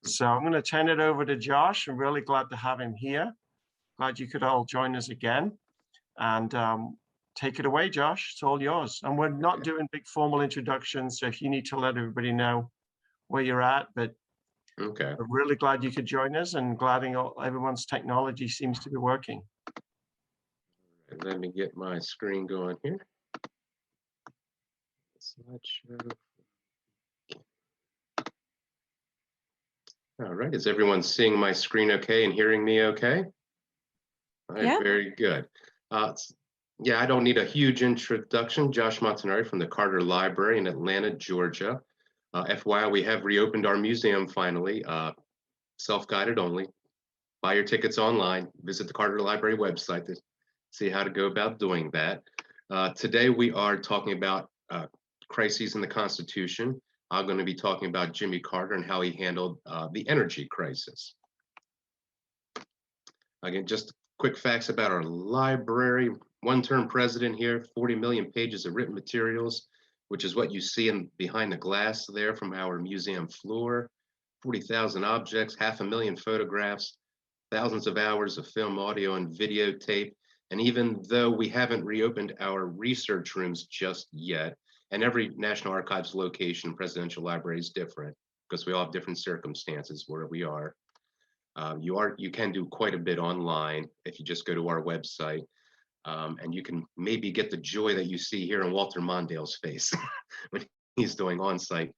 So I'm going to turn it over to Josh. I'm really glad to have him here. Glad you could all join us again. And take it away, Josh. It's all yours. And we're not doing big formal introductions, so if you need to let everybody know where you're at, but okay, we're really glad you could join us and glad everyone's technology seems to be working. let me get my screen going here. Slideshow. All right, is everyone seeing my screen okay and hearing me okay? All right, Yeah. very good. Yeah, I don't need a huge introduction. Josh Montanari from the Carter Library in Atlanta, Georgia. FYI, we have reopened our museum finally, self-guided only. Buy your tickets online, visit the Carter Library website to see how to go about doing that. Today we are talking about crises in the Constitution. I'm going to be talking about Jimmy Carter and how he handled the energy crisis. Again, just quick facts about our library. One-term president here, 40 million pages of written materials, which is what you see behind the glass there from our museum floor. 40,000 objects, 500,000 photographs, thousands of hours of film, audio, and videotape. And even though we haven't reopened our research rooms just yet, and every National Archives location, presidential library is different because we all have different circumstances where we are. You can do quite a bit online if you just go to our website, and you can maybe get the joy that you see here in Walter Mondale's face when he's doing on-site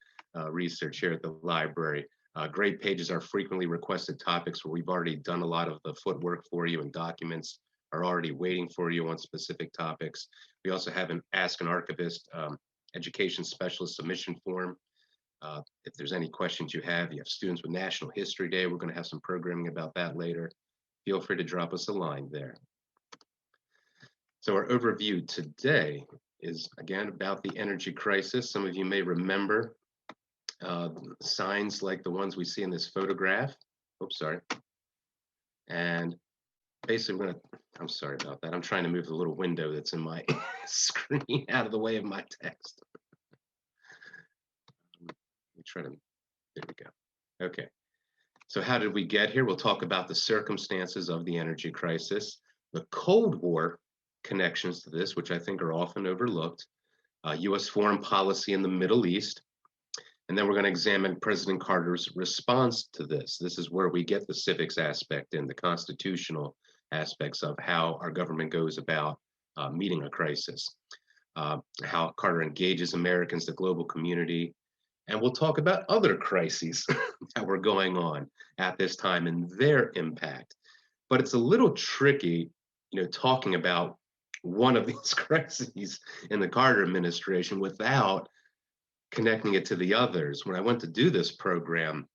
research here at the library. Great pages are frequently requested topics where we've already done a lot of the footwork for you, and documents are already waiting for you on specific topics. We also have an Ask an Archivist education specialist submission form. If there's any questions you have students with National History Day, we're going to have some programming about that later. Feel free to drop us a line there. So our overview today is again about the energy crisis. Some of you may remember signs like the ones we see in this photograph. Oops, sorry. And basically, I'm sorry about that. I'm trying to move the little window that's in my screen out of the way of my text. Let me try to, there we go. Okay. So how did we get here? We'll talk about the circumstances of the energy crisis, the Cold War connections to this, which I think are often overlooked, U.S. foreign policy in the Middle East, and then we're going to examine President Carter's response to this. This is where we get the civics aspect and the constitutional aspects of how our government goes about meeting a crisis, how Carter engages Americans, the global community, and we'll talk about other crises that were going on at this time and their impact. But it's a little tricky, talking about one of these crises in the Carter administration without connecting it to the others. When I went to do this program,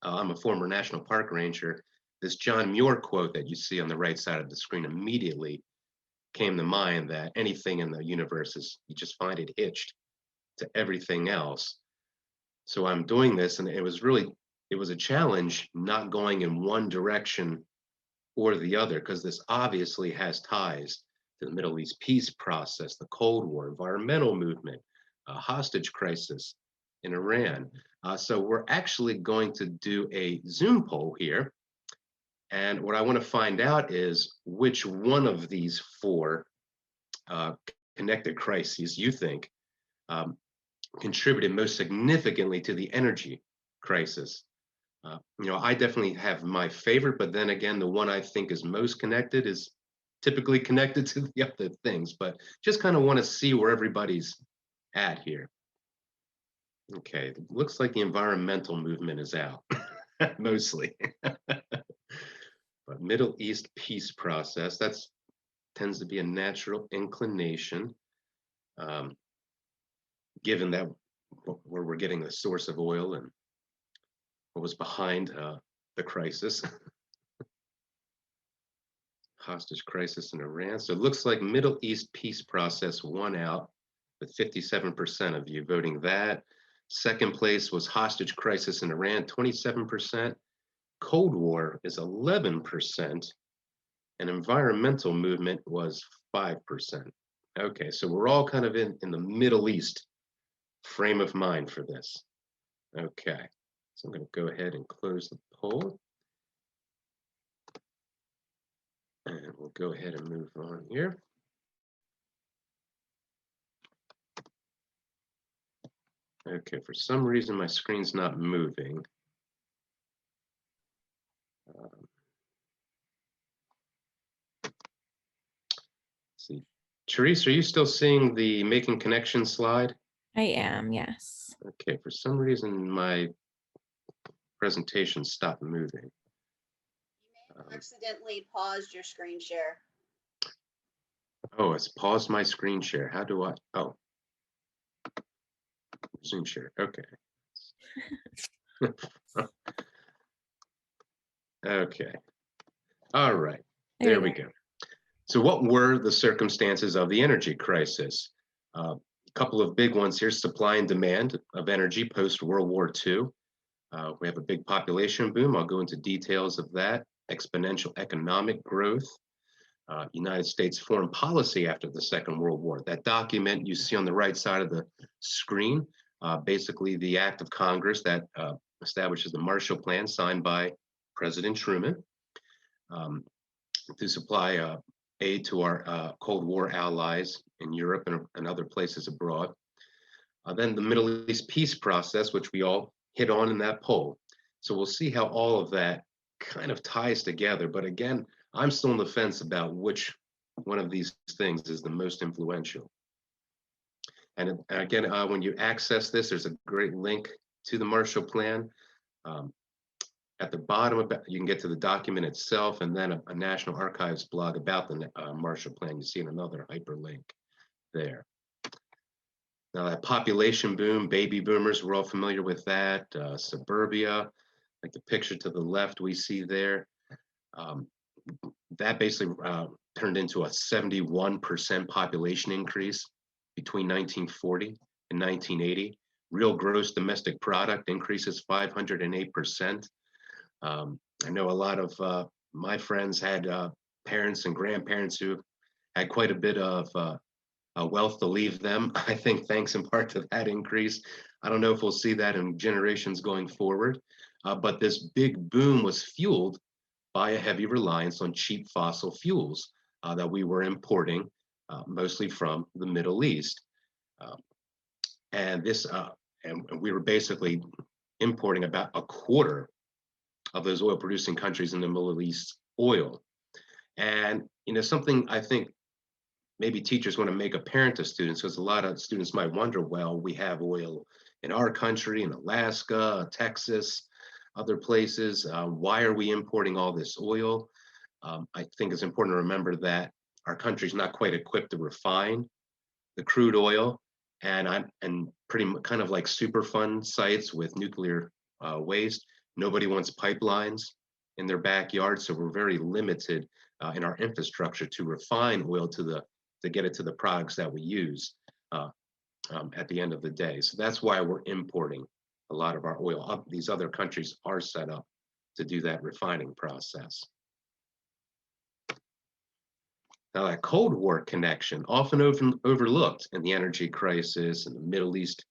I'm a former National Park Ranger. This John Muir quote that you see on the right side of the screen immediately came to mind, that anything in the universe you just find it hitched to everything else. So I'm doing this, and it was a challenge not going in one direction or the other, because this obviously has ties to the Middle East peace process, the Cold War, environmental movement, hostage crisis in Iran. So we're actually going to do a Zoom poll here. And what I want to find out is which one of these four connected crises you think contributed most significantly to the energy crisis. I definitely have my favorite, but then again, the one I think is most connected is typically connected to the other things, but just kind of want to see where everybody's at here. Okay, it looks like the environmental movement is out, mostly. But Middle East peace process, that tends to be a natural inclination, given that where we're getting the source of oil and what was behind the crisis. Hostage crisis in Iran. So it looks like Middle East peace process won out with 57% of you voting that. Second place was hostage crisis in Iran, 27%. Cold War is 11%. And environmental movement was 5%. Okay, so we're all kind of in the Middle East frame of mind for this. Okay, So I'm going to go ahead and close the poll. And we'll go ahead and move on here. Okay, for some reason my screen's not moving. See, Therese, are you still seeing the making connections slide? I am, yes. Okay, for some reason my presentation stopped moving. You may have accidentally paused your screen share. Oh, it's paused my screen share. How do I? Oh, Zoom share. Okay. Okay. All right. There we go. So what were the circumstances of the energy crisis? A couple of big ones here: supply and demand of energy post-World War II. We have a big population boom. I'll go into details of that. Exponential economic growth. United States foreign policy after the Second World War. That document you see on the right side of the screen, basically the act of Congress that establishes the Marshall Plan signed by President Truman to supply aid to our Cold War allies in Europe and other places abroad. Then the Middle East peace process, which we all hit on in that poll. So we'll see how all of that kind of ties together. But again, I'm still on the fence about which one of these things is the most influential. And again, when you access this, there's a great link to the Marshall Plan. At the bottom, you can get to the document itself, and then a National Archives blog about the Marshall Plan. You see another hyperlink there. Now that population boom, baby boomers, we're all familiar with that. Suburbia, like the picture to the left we see there. That basically turned into a 71% population increase between 1940 and 1980. Real gross domestic product increases 508%. I know a lot of my friends had parents and grandparents who had quite a bit of wealth to leave them, I think thanks in part to that increase. I don't know if we'll see that in generations going forward, but this big boom was fueled by a heavy reliance on cheap fossil fuels that we were importing, mostly from the Middle East. And we were basically importing about a quarter of those oil producing countries in the Middle East oil. And, you know, something I think maybe teachers want to make apparent to students, because a lot of students might wonder, well, we have oil in our country, in Alaska, Texas, other places. Why are we importing all this oil? I think it's important to remember that our country's not quite equipped to refine the crude oil, and pretty much kind of like Superfund sites with nuclear waste. Nobody wants pipelines in their backyard, so we're very limited in our infrastructure to refine oil to get it to the products that we use at the end of the day. So that's why we're importing a lot of our oil. These other countries are set up to do that refining process. Now, that Cold War connection, often overlooked in the energy crisis and the Middle East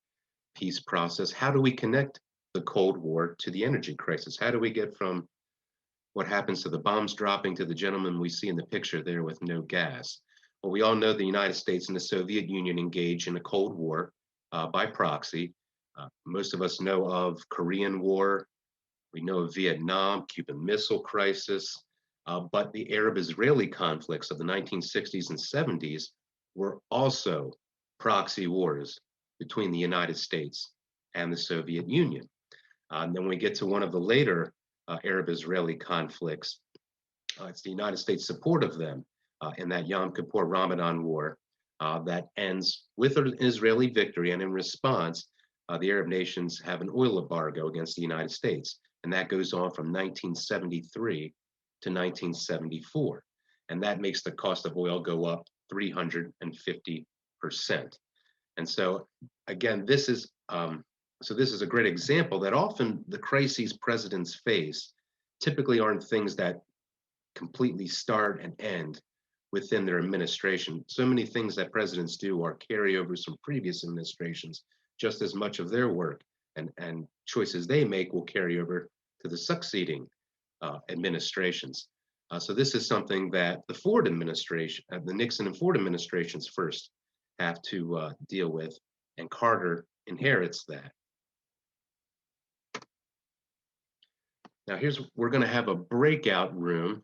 peace process. How do we connect the Cold War to the energy crisis? How do we get from what happens to the bombs dropping to the gentleman we see in the picture there with no gas? Well, we all know the United States and the Soviet Union engaged in a Cold War by proxy. Most of us know of Korean War. We know of Vietnam, Cuban Missile Crisis. But the Arab-Israeli conflicts of the 1960s and 70s were also proxy wars between the United States and the Soviet Union. And then when we get to one of the later Arab-Israeli conflicts, it's the United States' support of them in that Yom Kippur Ramadan War that ends with an Israeli victory. And in response, the Arab nations have an oil embargo against the United States. And that goes on from 1973 to 1974. And that makes the cost of oil go up 350%. And so again, this is a great example that often the crises presidents face typically aren't things that completely start and end within their administration. So many things that presidents do are carryovers from previous administrations, just as much of their work and choices they make will carry over to the succeeding administrations. So this is something that the Ford administration, the Nixon and Ford administrations first have to deal with, and Carter inherits that. Now we're going to have a breakout room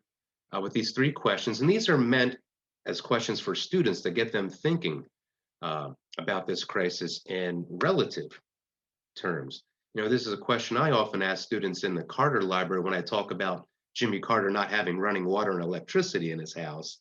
with these 3 questions, and these are meant as questions for students to get them thinking about this crisis in relative terms. You know, this is a question I often ask students in the Carter Library when I talk about Jimmy Carter not having running water and electricity in his house.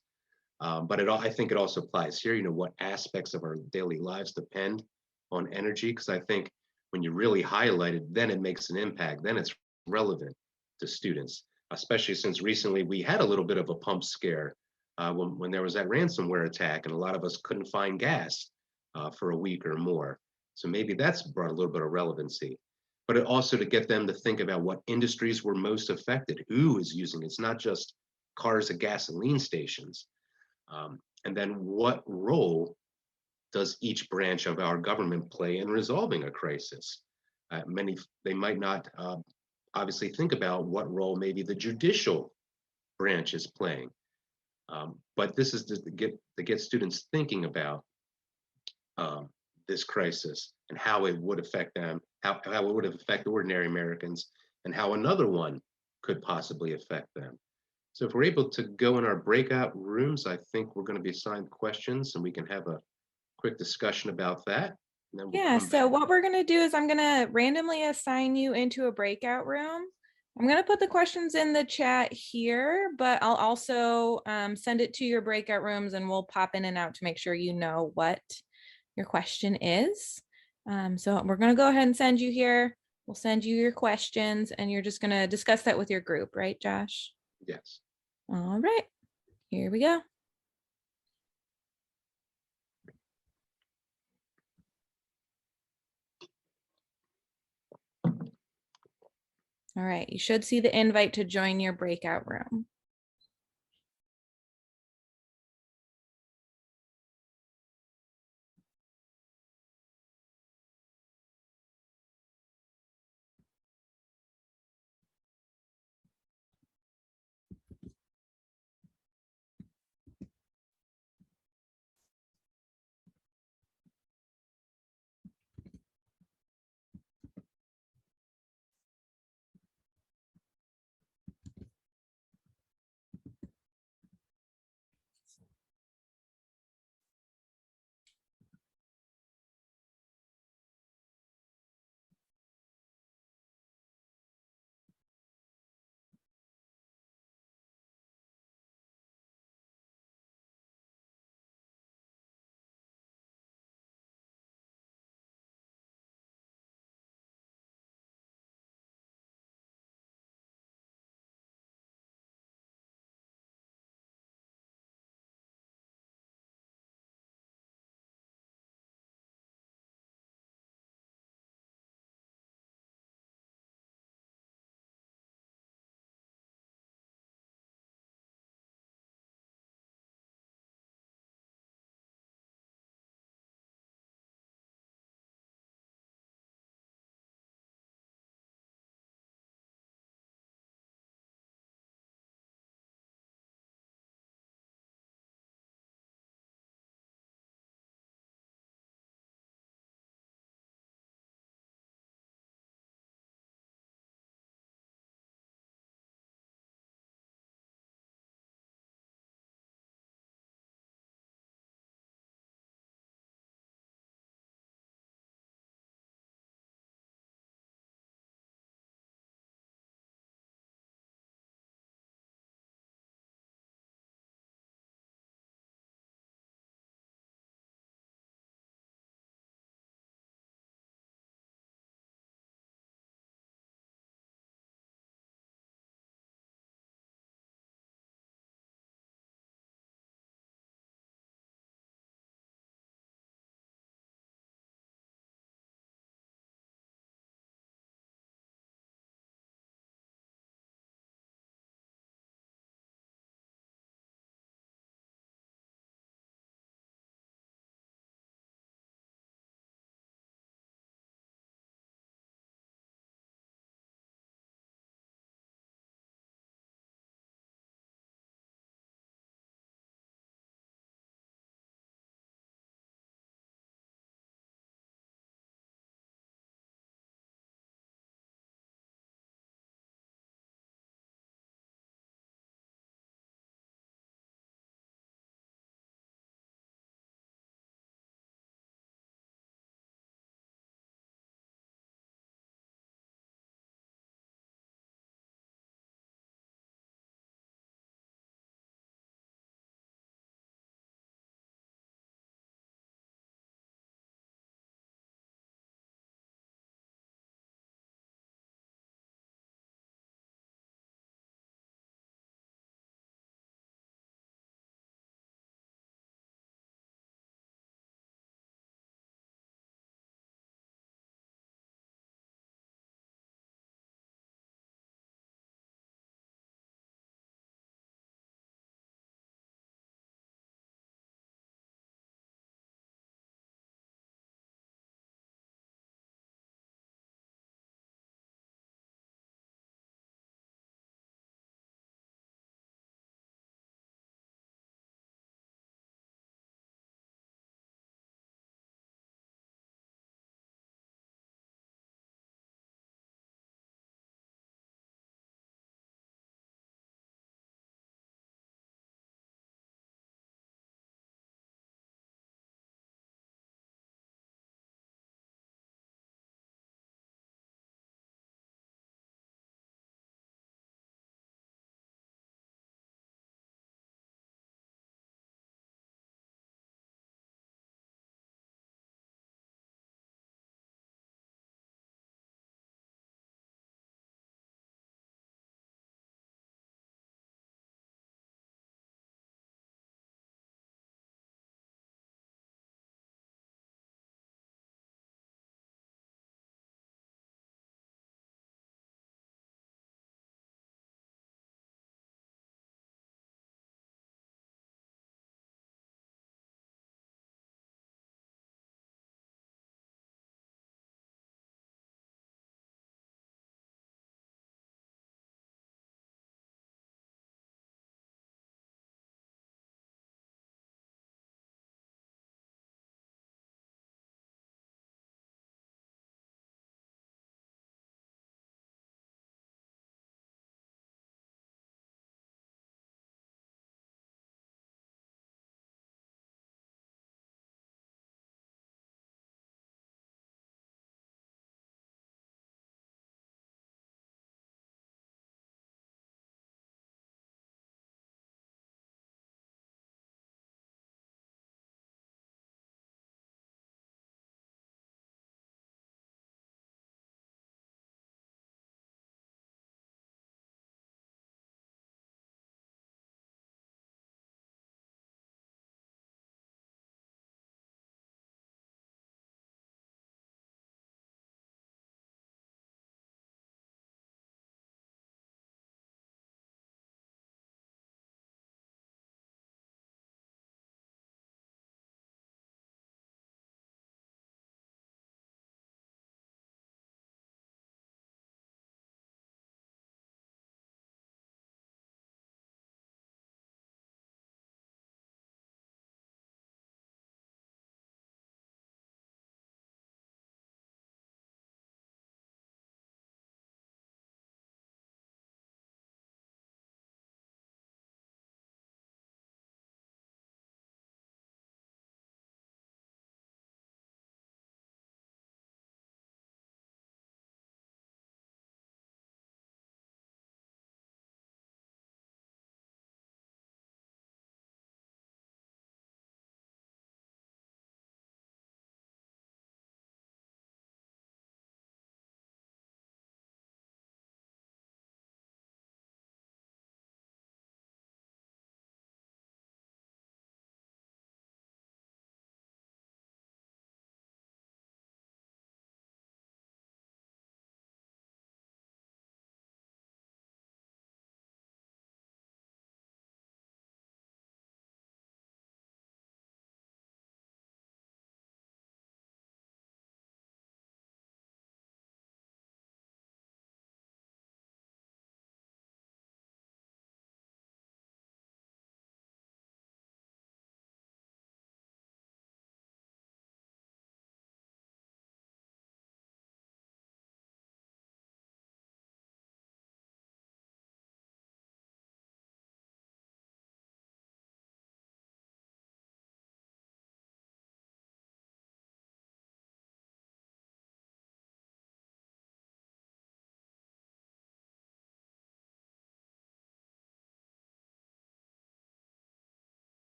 But I think it also applies here. You know, what aspects of our daily lives depend on energy? Because I think when you really highlight it, then it makes an impact. Then it's relevant to students, especially since recently we had a little bit of a pump scare when there was that ransomware attack, and a lot of us couldn't find gas for a week or more. So maybe that's brought a little bit of relevancy. But it also to get them to think about what industries were most affected, who is using it. It's not just cars at gasoline stations. And then what role does each branch of our government play in resolving a crisis? They might not obviously think about what role maybe the judicial branch is playing. But this is to get students thinking about this crisis and how it would affect them, how it would affect ordinary Americans, and how another one could possibly affect them. So if we're able to go in our breakout rooms, I think we're going to be assigned questions, and we can have a quick discussion about that. And then we'll So what we're going to do is I'm going to randomly assign you into a breakout room. I'm going to put the questions in the chat here, but I'll also send it to your breakout rooms, and we'll pop in and out to make sure you know what your question is. So we're going to go ahead and send you here. We'll send you your questions, and you're just going to discuss that with your group, right, Josh? Yes. All right, here we go. All right, you should see the invite to join your breakout room.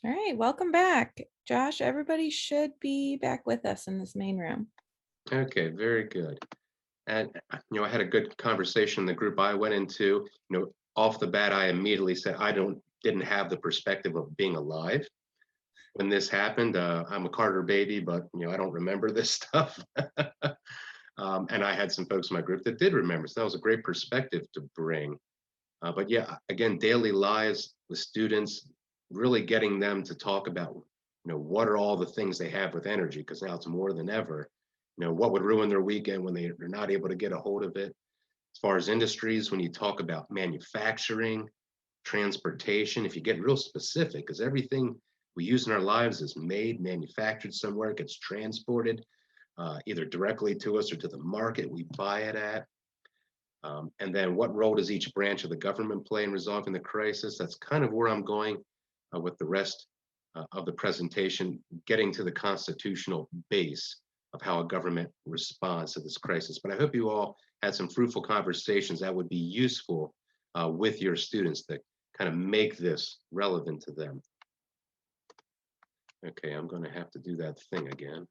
All right, welcome back. Josh, everybody should be back with us in this main room. Okay, very good. And I had a good conversation in the group I went into. Off the bat, I immediately said I didn't have the perspective of being alive when this happened. I'm a Carter baby, but I don't remember this stuff. And I had some folks in my group that did remember, so that was a great perspective to bring. But yeah, again, daily lives with students, really getting them to talk about, what are all the things they have with energy, because now it's more than ever. What would ruin their weekend when they're not able to get a hold of it. As far as industries, when you talk about manufacturing, transportation, if you get real specific, because everything we use in our lives is made, manufactured somewhere, it gets transported either directly to us or to the market we buy it at. And then what role does each branch of the government play in resolving the crisis? That's kind of where I'm going with the rest of the presentation, getting to the constitutional base of how a government responds to this crisis. But I hope you all had some fruitful conversations that would be useful with your students to kind of make this relevant to them. Okay, I'm going to have to do that thing again.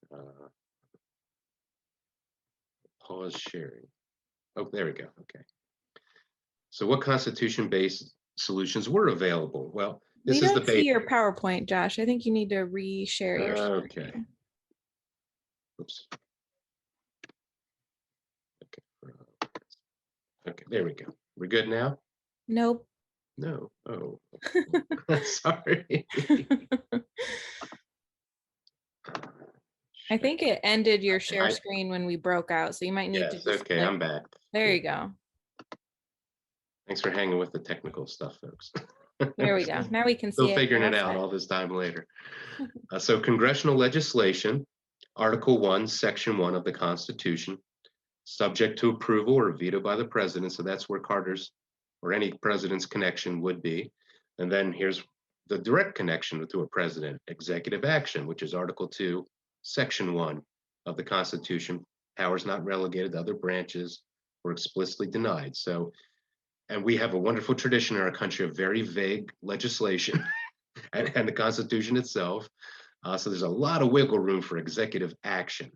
Pause sharing. Oh, there we go. Okay. So what constitution-based solutions were available? Well, this We is the don't see base. your PowerPoint, Josh. I think you need to reshare your Okay. screen. Oops. Okay. Okay, there we go. We're good now? Nope. No. Oh, sorry. I think it ended your share screen when we broke out, so you might need to Yes, just okay, click. I'm back. There you go. Thanks for hanging with the technical stuff, folks. There we go. Now we can see Still it. figuring We're it all out set. all this time later. So congressional legislation, Article 1, Section 1 of the Constitution, subject to approval or veto by the president. So that's where Carter's or any president's connection would be. And then here's the direct connection to a president, executive action, which is Article 2, Section 1 of the Constitution, powers not relegated to other branches or explicitly denied. So, and we have a wonderful tradition in our country of very vague legislation and the Constitution itself. So there's a lot of wiggle room for executive action.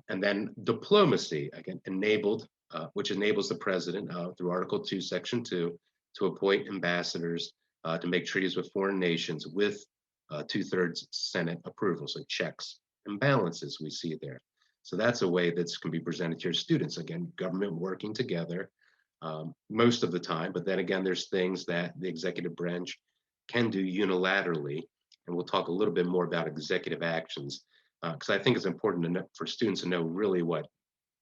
And then diplomacy, again, enabled, which enables the president through Article 2, Section 2, to appoint ambassadors to make treaties with foreign nations with 2/3 Senate approval. So checks and balances we see there. So that's a way that can be presented to your students. Again, government working together most of the time, but then again, there's things that the executive branch can do unilaterally. And we'll talk a little bit more about executive actions because I think it's important to know, for students to know really what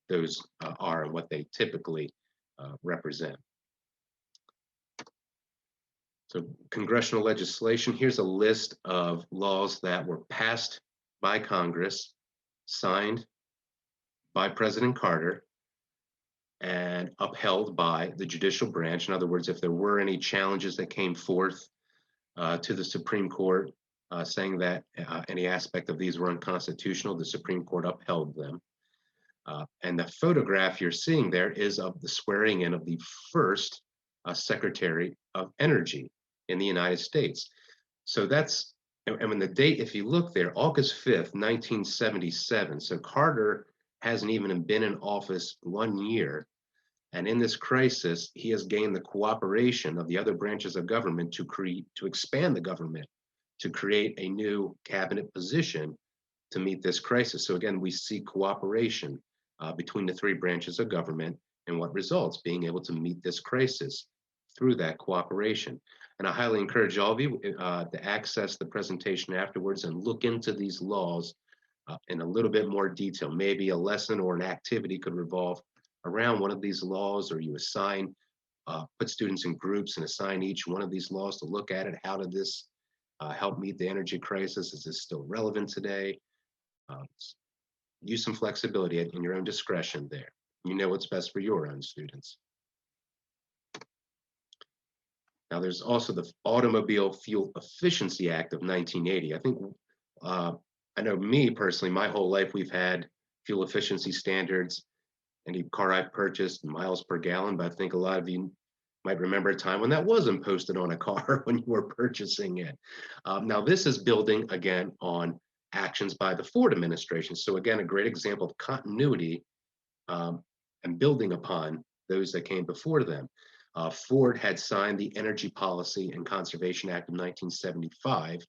those are and what they typically represent. So congressional legislation, here's a list of laws that were passed by Congress, signed by President Carter, and upheld by the judicial branch. In other words, if there were any challenges that came forth to the Supreme Court saying that any aspect of these were unconstitutional, the Supreme Court upheld them. And the photograph you're seeing there is of the swearing in of the first Secretary of Energy in the United States. So that's, and when the date, if you look there, August 5th, 1977. So Carter hasn't even been in office 1 year. And in this crisis, he has gained the cooperation of the other branches of government to expand the government, to create a new cabinet position to meet this crisis. So again, we see cooperation between the three branches of government and what results, being able to meet this crisis through that cooperation. And I highly encourage all of you to access the presentation afterwards and look into these laws in a little bit more detail. Maybe a lesson or an activity could revolve around one of these laws, or you assign, put students in groups and assign each one of these laws to look at it. How did this help meet the energy crisis? Is this still relevant today? Use some flexibility in your own discretion there. You know what's best for your own students. Now, there's also the Automobile Fuel Efficiency Act of 1980. I think, I know me personally, my whole life we've had fuel efficiency standards. Any car I've purchased, miles per gallon, but I think a lot of you Might remember a time when that wasn't posted on a car when you were purchasing it. Now, this is building again on actions by the Ford administration. So again, a great example of continuity and building upon those that came before them. Ford had signed the Energy Policy and Conservation Act of 1975,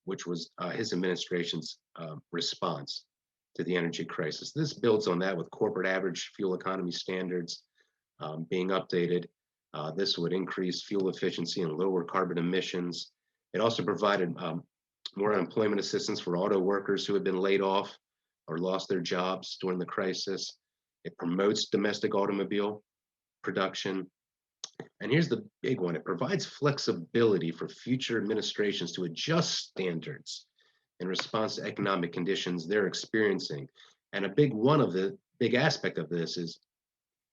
which was his administration's response to the energy crisis. This builds on that with corporate average fuel economy standards being updated. This would increase fuel efficiency and lower carbon emissions. It also provided more unemployment assistance for auto workers who had been laid off or lost their jobs during the crisis. It promotes domestic automobile production. And here's the big one. It provides flexibility for future administrations to adjust standards in response to economic conditions they're experiencing. And a big aspect of this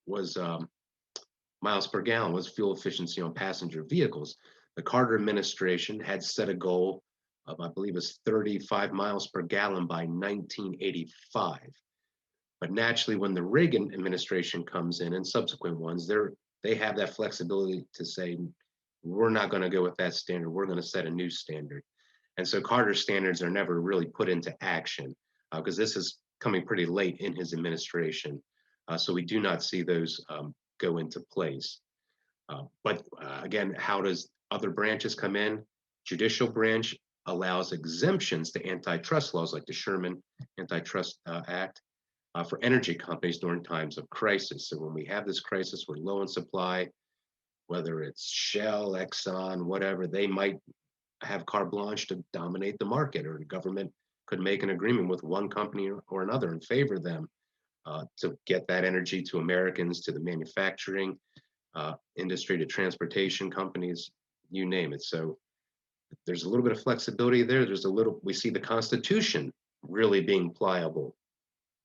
was miles per gallon, was fuel efficiency on passenger vehicles. The Carter administration had set a goal of, I believe, it's 35 miles per gallon by 1985. But naturally, when the Reagan administration comes in and subsequent ones, they have that flexibility to say, we're not going to go with that standard. We're going to set a new standard. And so Carter's standards are never really put into action because this is coming pretty late in his administration. So we do not see those go into place. But again, how does other branches come in? Judicial branch allows exemptions to antitrust laws like the Sherman Antitrust Act for energy companies during times of crisis. So when we have this crisis, we're low in supply, whether it's Shell, Exxon, whatever, they might have carte blanche to dominate the market, or the government could make an agreement with one company or another and favor them to get that energy to Americans, to the manufacturing industry, to transportation companies, you name it. So there's a little bit of flexibility there. We see the Constitution really being pliable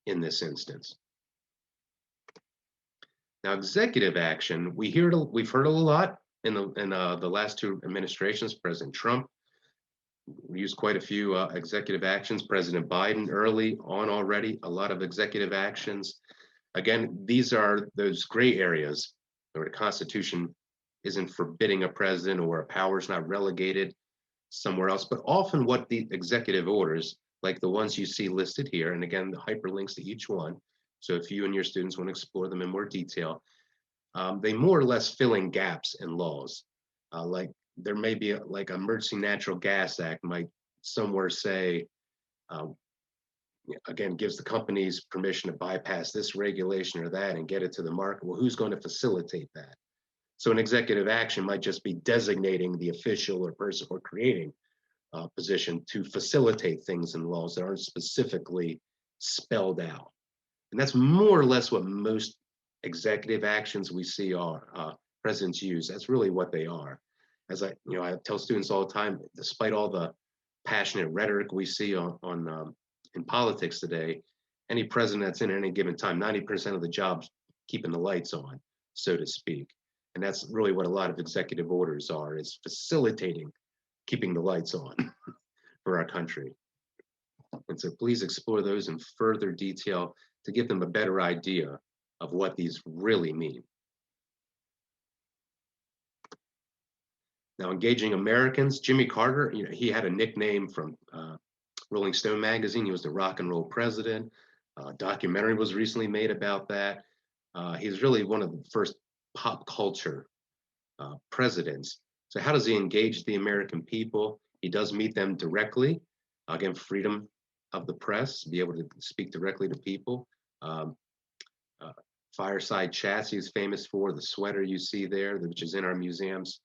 in this instance. Now, executive action, we've heard a lot in the last two administrations. President Trump used quite a few executive actions. President Biden early on already, a lot of executive actions. Again, these are those gray areas where the Constitution isn't forbidding a president or a power is not relegated somewhere else, but often what the executive orders, like the ones you see listed here, and again, the hyperlinks to each one. So if you and your students want to explore them in more detail, they more or less fill in gaps in laws. Like there may be like Emergency Natural Gas Act might somewhere say, again, gives the companies permission to bypass this regulation or that and get it to the market. Well, who's going to facilitate that? So an executive action might just be designating the official or person or creating a position to facilitate things in laws that aren't specifically spelled out. And that's more or less what most executive actions we see are presidents use. That's really what they are. As I tell students all the time, despite all the passionate rhetoric we see in politics today, any president that's in at any given time, 90% of the job's keeping the lights on, so to speak. And that's really what a lot of executive orders are, is facilitating keeping the lights on for our country. And so please explore those in further detail to give them a better idea of what these really mean. Now, engaging Americans, Jimmy Carter, he had a nickname from Rolling Stone magazine. He was the rock and roll president. A documentary was recently made about that. He's really one of the first pop culture presidents. So how does he engage the American people? He does meet them directly. Again, freedom of the press, be able to speak directly to people. Fireside chats he's famous for, the sweater you see there, which is in our museum's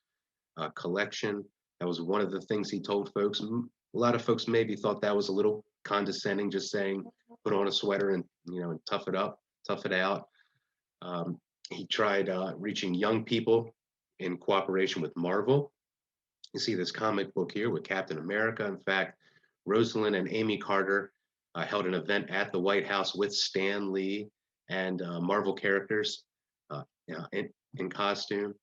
collection. That was one of the things he told folks. A lot of folks maybe thought that was a little condescending, just saying, put on a sweater and, and tough it out. He tried reaching young people in cooperation with Marvel. You see this comic book here with Captain America. In fact, Rosalind and Amy Carter held an event at the White House with Stan Lee and Marvel characters in costume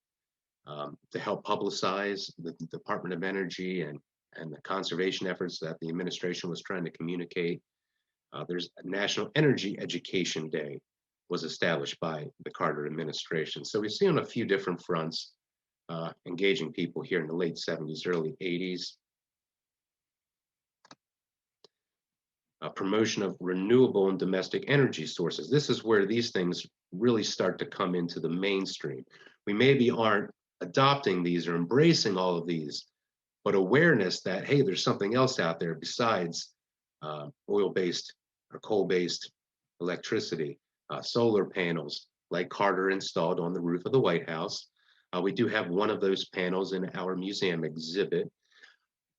to help publicize the Department of Energy and the conservation efforts that the administration was trying to communicate. There's a National Energy Education Day. was established by the Carter administration. So we see on a few different fronts engaging people here in the late 70s, early 80s. Promotion of renewable and domestic energy sources. This is where these things really start to come into the mainstream. We maybe aren't adopting these or embracing all of these, but awareness that, hey, there's something else out there besides oil-based or coal-based electricity. Solar panels like Carter installed on the roof of the White House. We do have one of those panels in our museum exhibit.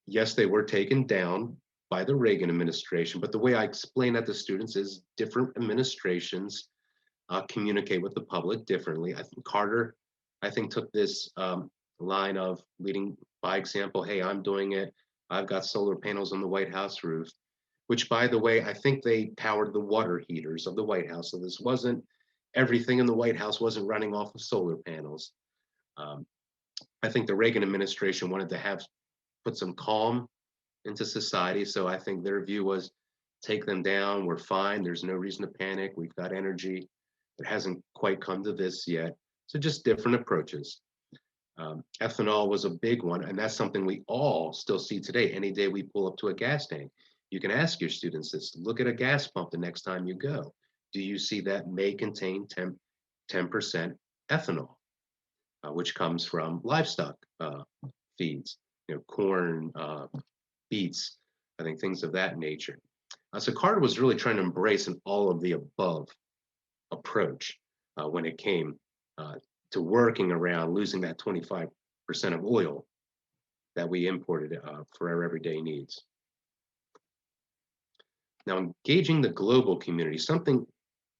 Yes, they were taken down by the Reagan administration, but the way I explain that to students is different administrations communicate with the public differently. I think Carter, took this line of leading by example. Hey, I'm doing it. I've got solar panels on the White House roof, which, by the way, I think they powered the water heaters of the White House. So this wasn't, everything in the White House wasn't running off of solar panels. I think the Reagan administration wanted to put some calm into society. So I think their view was, take them down, we're fine, there's no reason to panic, we've got energy. It hasn't quite come to this yet. So just different approaches. Ethanol was a big one, and that's something we all still see today. Any day we pull up to a gas tank, you can ask your students this, look at a gas pump the next time you go. Do you see that may contain 10% ethanol, which comes from livestock feeds, corn, beets, I think things of that nature. So Carter was really trying to embrace an all of the above approach when it came to working around losing that 25% of oil that we imported for our everyday needs. Now, engaging the global community, something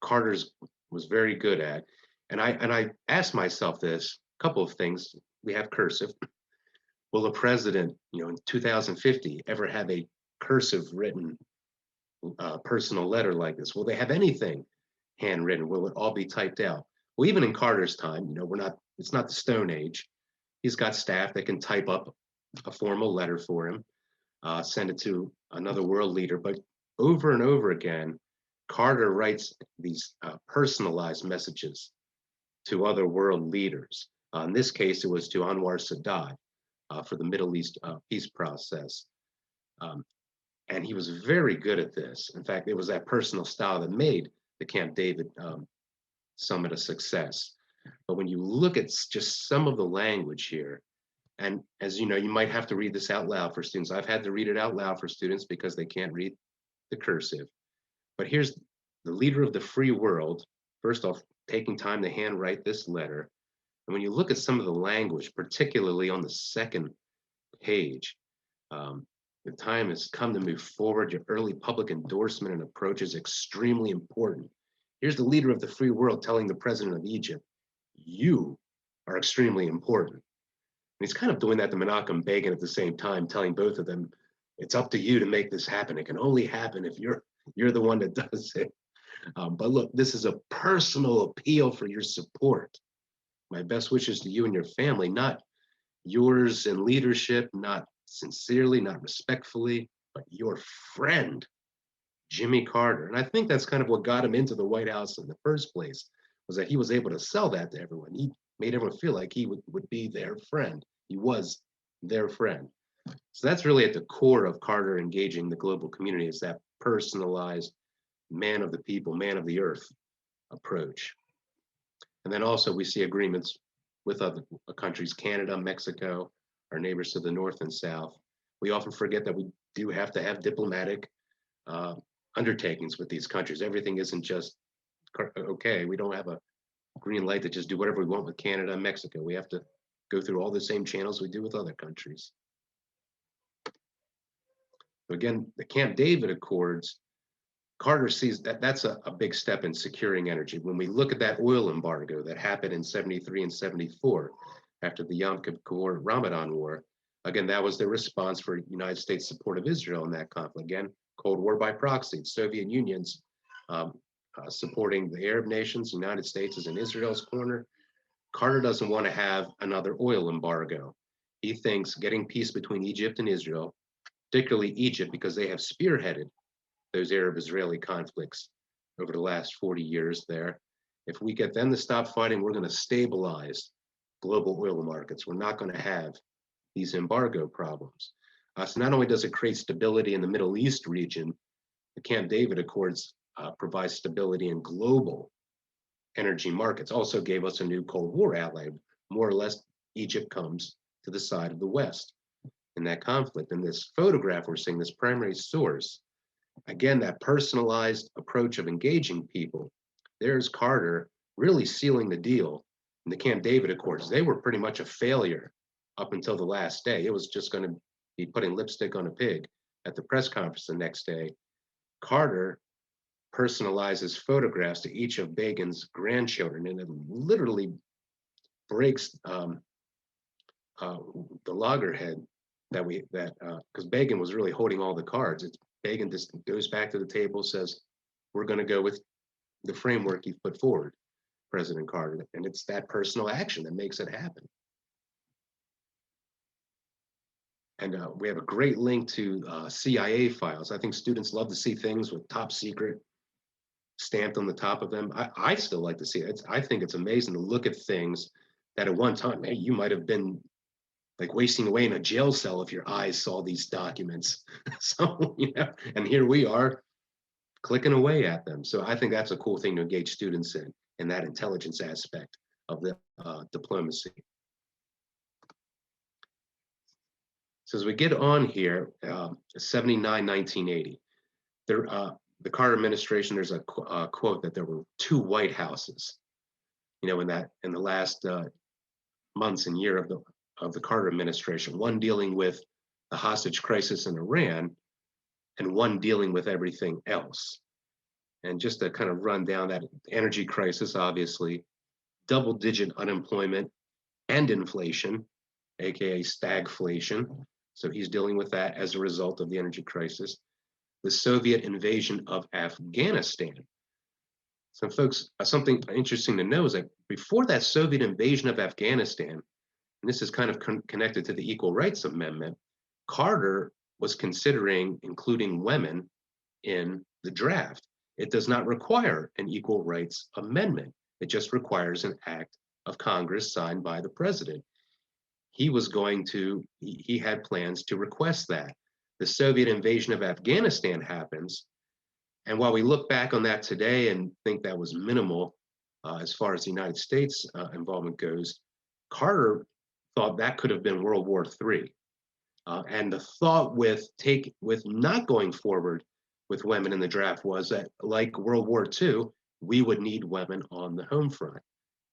Carter's was very good at. And I asked myself this, a couple of things. We have cursive. Will a president, in 2050 ever have a cursive written personal letter like this? Will they have anything handwritten? Will it all be typed out? Well, even in Carter's time, it's not the Stone Age. He's got staff that can type up a formal letter for him, send it to another world leader. But over and over again, Carter writes these personalized messages to other world leaders. In this case, it was to Anwar Sadat for the Middle East peace process. And he was very good at this. In fact, it was that personal style that made the Camp David Summit a success. But when you look at just some of the language here, and as you know, you might have to read this out loud for students. I've had to read it out loud for students because they can't read the cursive. But here's the leader of the free world, first off, taking time to handwrite this letter. And when you look at some of the language, particularly on the second page, the time has come to move forward. Your early public endorsement and approach is extremely important. Here's the leader of the free world telling the president of Egypt, you are extremely important. And he's kind of doing that to Menachem Begin at the same time, telling both of them, it's up to you to make this happen. It can only happen if you're the one that does it. But look, this is a personal appeal for your support. My best wishes to you and your family, not yours in leadership, not sincerely, not respectfully, but your friend, Jimmy Carter. And I think that's kind of what got him into the White House in the first place, was that he was able to sell that to everyone. He made everyone feel like he would be their friend. He was their friend. So that's really at the core of Carter engaging the global community, is that personalized man of the people, man of the earth approach. And then also we see agreements with other countries, Canada, Mexico, our neighbors to the north and south. We often forget that we do have to have diplomatic undertakings with these countries. Everything isn't just okay. We don't have a green light to just do whatever we want with Canada and Mexico. We have to go through all the same channels we do with other countries. So again, the Camp David Accords, Carter sees that that's a big step in securing energy. When we look at that oil embargo that happened in 73 and 74 after the Yom Kippur Ramadan War, again, that was the response for United States support of Israel in that conflict. Again, Cold War by proxy, Soviet Union's supporting the Arab nations, the United States is in Israel's corner. Carter doesn't want to have another oil embargo. He thinks getting peace between Egypt and Israel, particularly Egypt, because they have spearheaded those Arab-Israeli conflicts over the last 40 years there. If we get them to stop fighting, we're going to stabilize global oil markets. We're not going to have these embargo problems. So not only does it create stability in the Middle East region, the Camp David Accords provide stability in global energy markets. Also gave us a new Cold War ally. More or less, Egypt comes to the side of the West in that conflict. In this photograph, we're seeing this primary source. Again, that personalized approach of engaging people. There's Carter really sealing the deal in the Camp David Accords. They were pretty much a failure up until the last day. It was just going to be putting lipstick on a pig. At the press conference the next day, Carter personalizes photographs to each of Begin's grandchildren, and it literally breaks the loggerhead because Begin was really holding all the cards. Begin just goes back to the table, says, we're going to go with the framework you've put forward, President Carter. And it's that personal action that makes it happen. And we have a great link to CIA files. I think students love to see things with top secret stamped on the top of them. I still like to see it. I think it's amazing to look at things that at one time, hey, you might have been like wasting away in a jail cell if your eyes saw these documents. So, and here we are clicking away at them. So I think that's a cool thing to engage students in that intelligence aspect of the diplomacy. So as we get on here, 79, 1980, the Carter administration, there's a quote that there were 2 White Houses, in the last months and year of the Carter administration, one dealing with the hostage crisis in Iran and one dealing with everything else. And just to kind of run down that energy crisis, obviously, double-digit unemployment and inflation, aka stagflation. So he's dealing with that as a result of the energy crisis. The Soviet invasion of Afghanistan. So folks, something interesting to know is that before that Soviet invasion of Afghanistan, and this is kind of connected to the Equal Rights Amendment, Carter was considering including women in the draft. It does not require an Equal Rights Amendment. It just requires an act of Congress signed by the president. He had plans to request that. The Soviet invasion of Afghanistan happens. And while we look back on that today and think that was minimal as far as the United States involvement goes, Carter thought that could have been World War III. And the thought with not going forward with women in the draft was that, like World War II, we would need women on the home front.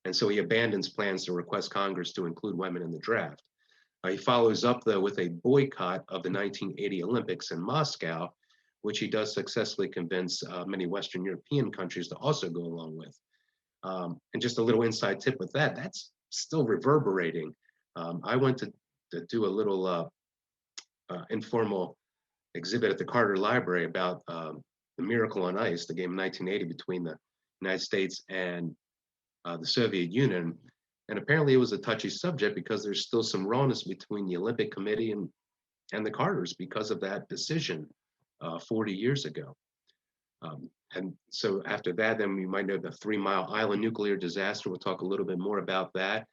And so he abandons plans to request Congress to include women in the draft. He follows up, though, with a boycott of the 1980 Olympics in Moscow, which he does successfully convince many Western European countries to also go along with. And just a little inside tip with that's still reverberating. I went to do a little informal exhibit at the Carter Library about the Miracle on Ice, the game in 1980 between the United States and the Soviet Union. And apparently it was a touchy subject because there's still some rawness between the Olympic Committee and the Carters because of that decision 40 years ago. And so after that, then you might know the 3 Mile Island nuclear disaster. We'll talk a little bit more about that.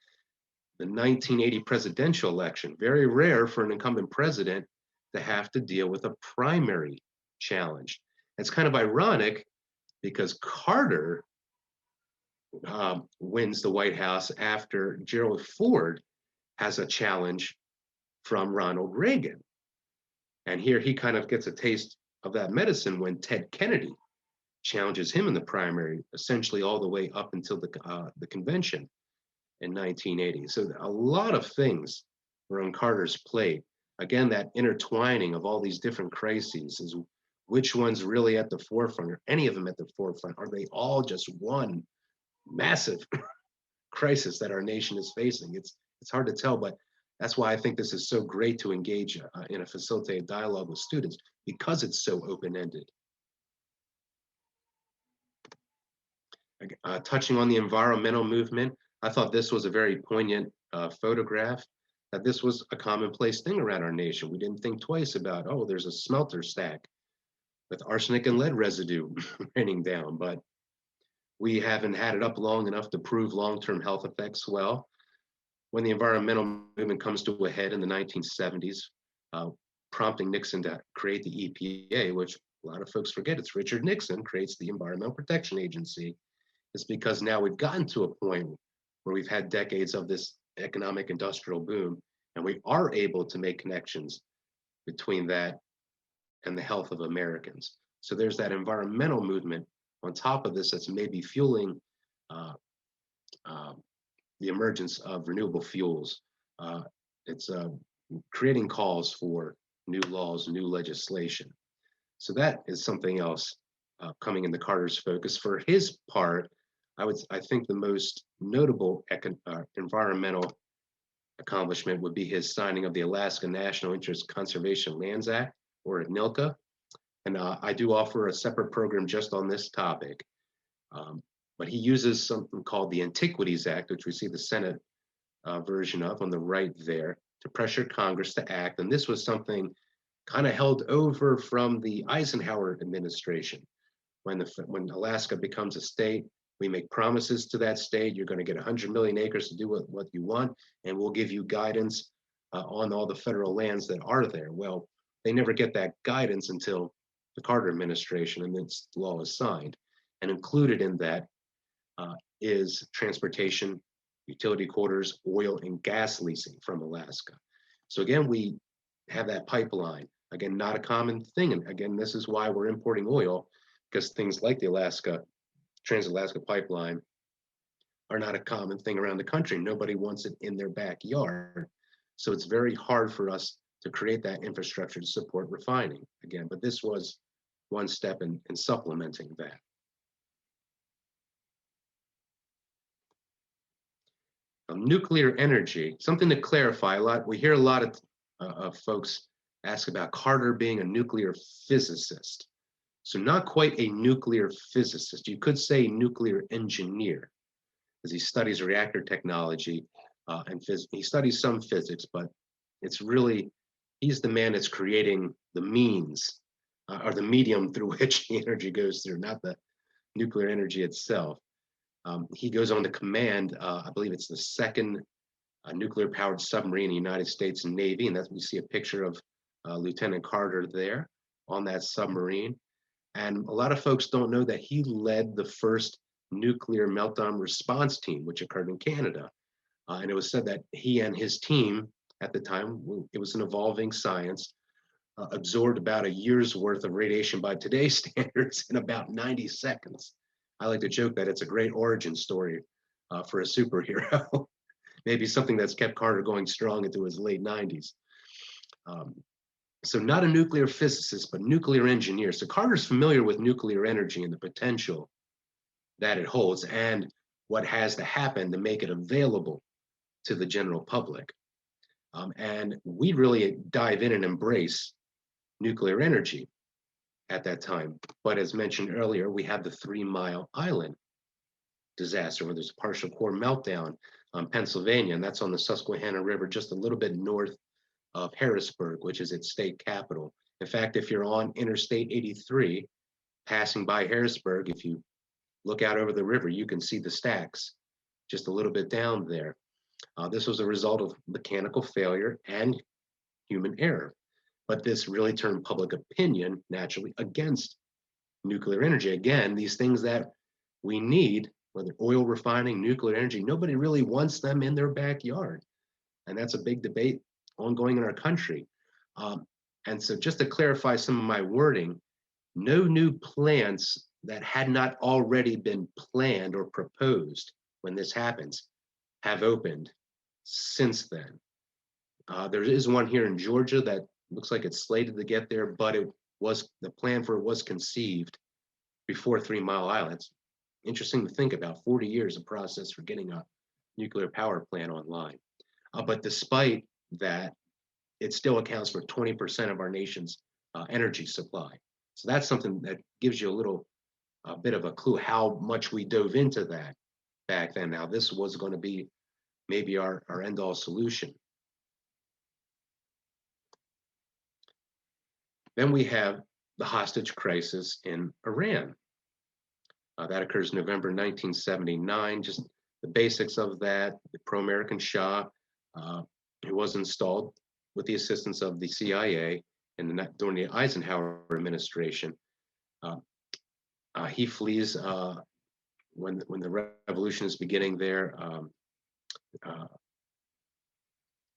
The 1980 presidential election, very rare for an incumbent president to have to deal with a primary challenge. It's kind of ironic because Carter wins the White House after Gerald Ford has a challenge from Ronald Reagan. And here he kind of gets a taste of that medicine when Ted Kennedy challenges him in the primary, essentially all the way up until the convention in 1980. So a lot of things were on Carter's plate. Again, that intertwining of all these different crises is which one's really at the forefront, or any of them at the forefront? Are they all just one massive crisis that our nation is facing? It's hard to tell, but that's why I think this is so great to engage in a facilitated dialogue with students, because it's so open-ended. Touching on the environmental movement, I thought this was a very poignant photograph, that this was a commonplace thing around our nation. We didn't think twice about, oh, there's a smelter stack with arsenic and lead residue raining down, but We haven't had it up long enough to prove long-term health effects well. When the environmental movement comes to a head in the 1970s, prompting Nixon to create the EPA, which a lot of folks forget, it's Richard Nixon creates the Environmental Protection Agency. It's because now we've gotten to a point where we've had decades of this economic industrial boom, and we are able to make connections between that and the health of Americans. So there's that environmental movement on top of this that's maybe fueling the emergence of renewable fuels. It's creating calls for new laws, new legislation. So that is something else coming into Carter's focus. For his part, I think the most notable environmental accomplishment would be his signing of the Alaska National Interest Conservation Lands Act, or NILCA. And I do offer a separate program just on this topic. But he uses something called the Antiquities Act, which we see the Senate version of on the right there, to pressure Congress to act. And this was something kind of held over from the Eisenhower administration. When Alaska becomes a state, we make promises to that state. You're going to get 100 million acres to do what you want, and we'll give you guidance on all the federal lands that are there. Well, they never get that guidance until the Carter administration, and this law is signed. And included in that is transportation, utility quarters, oil and gas leasing from Alaska. So again, we have that pipeline. Again, not a common thing. And again, this is why we're importing oil, because things like the Trans-Alaska Pipeline are not a common thing around the country. Nobody wants it in their backyard. So it's very hard for us to create that infrastructure to support refining again. But this was one step in supplementing that. Nuclear energy, something to clarify a lot. We hear a lot of folks ask about Carter being a nuclear physicist. So not quite a nuclear physicist. You could say nuclear engineer, as he studies reactor technology and he studies some physics, but it's really, he's the man that's creating the means or the medium through which the energy goes through, not the nuclear energy itself. He goes on to command, I believe it's the second nuclear-powered submarine in the United States Navy, and we see a picture of Lieutenant Carter there on that submarine. And a lot of folks don't know that he led the first nuclear meltdown response team, which occurred in Canada. And it was said that he and his team at the time, it was an evolving science, absorbed about a year's worth of radiation by today's standards in about 90 seconds. I like to joke that it's a great origin story for a superhero. Maybe something that's kept Carter going strong into his late 90s. So not a nuclear physicist, but nuclear engineer. So Carter's familiar with nuclear energy and the potential that it holds and what has to happen to make it available to the general public. And we really dive in and embrace nuclear energy at that time. But as mentioned earlier, we have the 3 Mile Island disaster where there's a partial core meltdown on Pennsylvania, and that's on the Susquehanna River, just a little bit north of Harrisburg, which is its state capital. In fact, if you're on Interstate 83, passing by Harrisburg, if you look out over the river, you can see the stacks just a little bit down there. This was a result of mechanical failure and human error. But this really turned public opinion naturally against nuclear energy. Again, these things that we need, whether oil refining, nuclear energy, nobody really wants them in their backyard. And that's a big debate ongoing in our country. And so just to clarify some of my wording, no new plants that had not already been planned or proposed when this happens have opened since then. There is one here in Georgia that looks like it's slated to get there, but the plan for it was conceived before 3 Mile Island. It's interesting to think about, 40 years of process for getting a nuclear power plant online. But despite that, it still accounts for 20% of our nation's energy supply. So that's something that gives you a bit of a clue how much we dove into that back then. Now, this was going to be maybe our end-all solution. Then we have the hostage crisis in Iran. That occurs November 1979. Just the basics of that, the pro-American Shah, who was installed with the assistance of the CIA during the Eisenhower administration. He flees when the revolution is beginning there.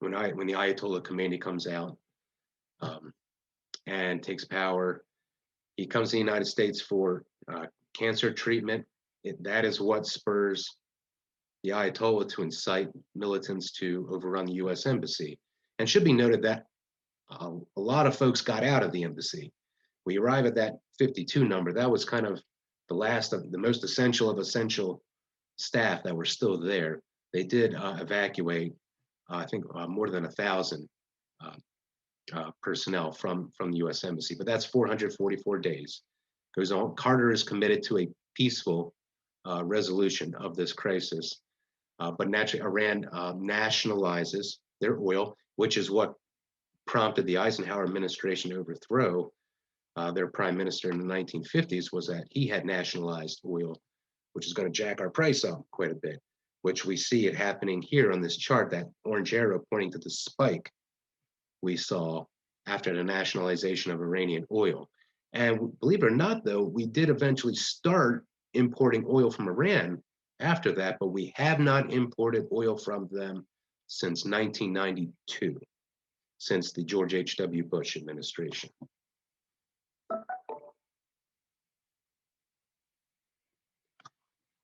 When the Ayatollah Khomeini comes out and takes power, he comes to the United States for cancer treatment. That is what spurs the Ayatollah to incite militants to overrun the U.S. Embassy. And should be noted that a lot of folks got out of the embassy. We arrive at that 52 number. That was kind of the last of the most essential of essential staff that were still there. They did evacuate, I think, more than 1,000 personnel from the U.S. Embassy, but that's 444 days. Goes on. Carter is committed to a peaceful resolution of this crisis, but naturally, Iran nationalizes their oil, which is what prompted the Eisenhower administration to overthrow their prime minister in the 1950s. Was that he had nationalized oil, which is going to jack our price up quite a bit, which we see it happening here on this chart, that orange arrow pointing to the spike we saw after the nationalization of Iranian oil. And believe it or not, though, we did eventually start importing oil from Iran after that, but we have not imported oil from them since 1992, since the George H.W. Bush administration.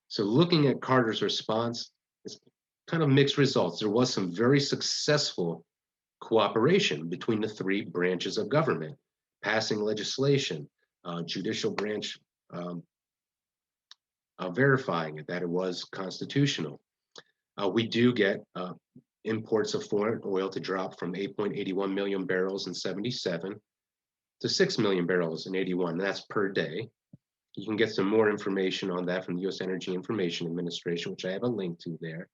So looking at Carter's response, it's kind of mixed results. There was some very successful cooperation between the three branches of government, passing legislation, judicial branch verifying it, that it was constitutional. We do get imports of foreign oil to drop from 8.81 million barrels in 77 to 6 million barrels in 81. That's per day. You can get some more information on that from the U.S. Energy Information Administration, which I have a link to there.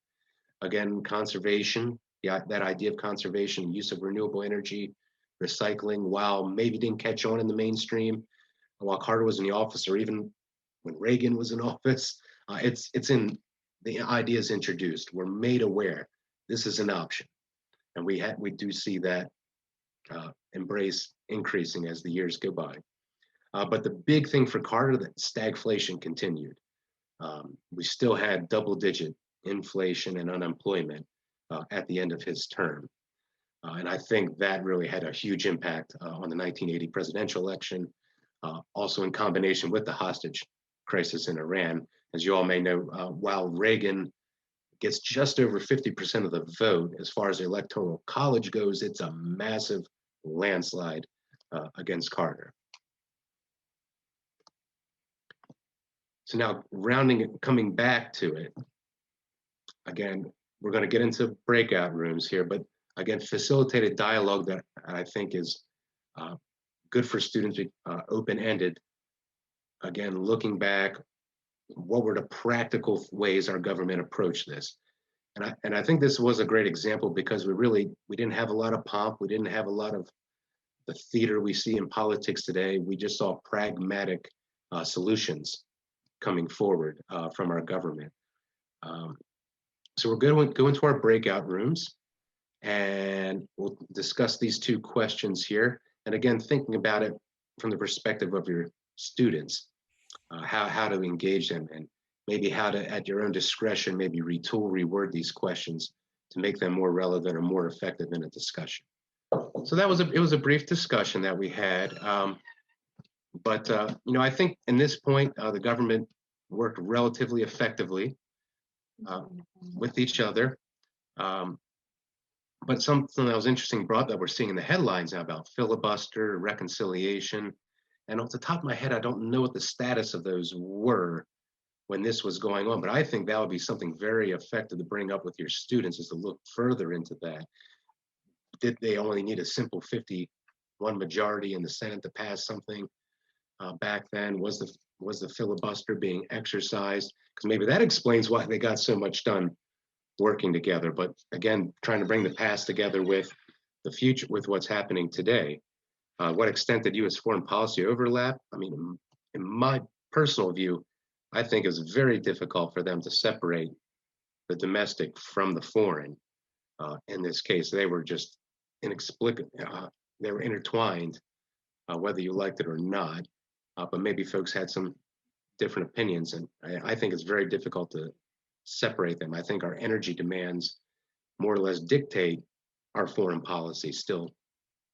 Again, conservation, that idea of conservation, use of renewable energy, recycling, while maybe didn't catch on in the mainstream, while Carter was in the office, or even when Reagan was in office, it's in the ideas introduced. We're made aware this is an option, and we do see that embrace increasing as the years go by. But the big thing for Carter, that stagflation continued. We still had double-digit inflation and unemployment at the end of his term. And I think that really had a huge impact on the 1980 presidential election, also in combination with the hostage crisis in Iran. As you all may know, while Reagan gets just over 50% of the vote, as far as the Electoral College goes, it's a massive landslide against Carter. So now coming back to it, again, we're going to get into breakout rooms here, but again, facilitated dialogue that I think is good for students, open-ended. Again, looking back, what were the practical ways our government approached this? And I think this was a great example, because we didn't have a lot of pomp. We didn't have a lot of the theater we see in politics today. We just saw pragmatic solutions coming forward from our government. So we're going to go into our breakout rooms, and we'll discuss these two questions here. And again, thinking about it from the perspective of your students, how to engage them, and maybe how to, at your own discretion, maybe retool, reword these questions to make them more relevant or more effective in a discussion. So it was a brief discussion that we had. But I think in this point, the government worked relatively effectively with each other. But something that was interesting that we're seeing in the headlines now about filibuster, reconciliation, and off the top of my head, I don't know what the status of those were when this was going on, but I think that would be something very effective to bring up with your students, is to look further into that. Did they only need a simple 51 majority in the Senate to pass something back then? Was the filibuster being exercised? Because maybe that explains why they got so much done working together. But again, trying to bring the past together with the future, with what's happening today. What extent did U.S. foreign policy overlap? I mean, in my personal view, I think it was very difficult for them to separate the domestic from the foreign. In this case, they were just inexplicable. They were intertwined, whether you liked it or not. But maybe folks had some different opinions, and I think it's very difficult to separate them. I think our energy demands more or less dictate our foreign policy still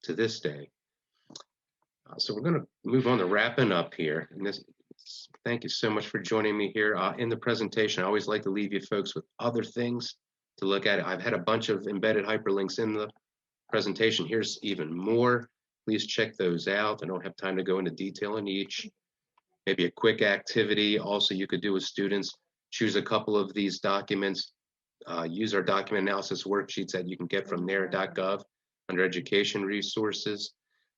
to this day. So we're going to move on to wrapping up here. And thank you so much for joining me here in the presentation. I always like to leave you folks with other things to look at. I've had a bunch of embedded hyperlinks in the presentation. Here's even more. Please check those out. I don't have time to go into detail on each. Maybe a quick activity also you could do with students. Choose a couple of these documents. Use our document analysis worksheets that you can get from NARE.gov under education resources,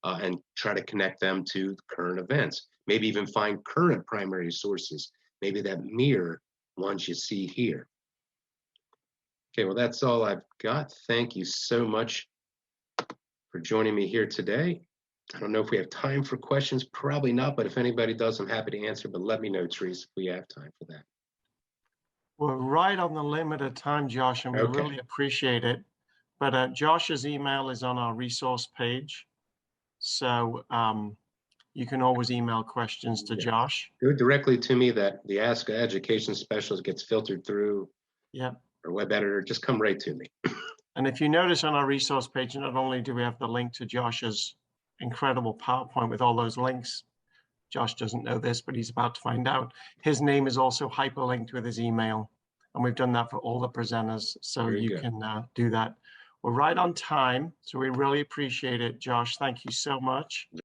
and try to connect them to current events. Maybe even find current primary sources, maybe that mirror ones you see here. Okay, well, that's all I've got. Thank you so much for joining me here today. I don't know if we have time for questions, probably not, but if anybody does, I'm happy to answer, but let me know, Teresa, if we have time for that. We're right on the limit of time, Josh, and we Okay. really appreciate it. But Josh's email is on our resource page. So you can always email questions to Josh. Do it directly to me. That the Ask Education Specialist gets filtered through our web editor. Just come right to me. And if you notice on our resource page, not only do we have the link to Josh's incredible PowerPoint with all those links, Josh doesn't know this, but he's about to find out. His name is also hyperlinked with his email. And we've done that for all the presenters. So you can do that. We're right on time. So we really appreciate it, Josh. Thank you so much.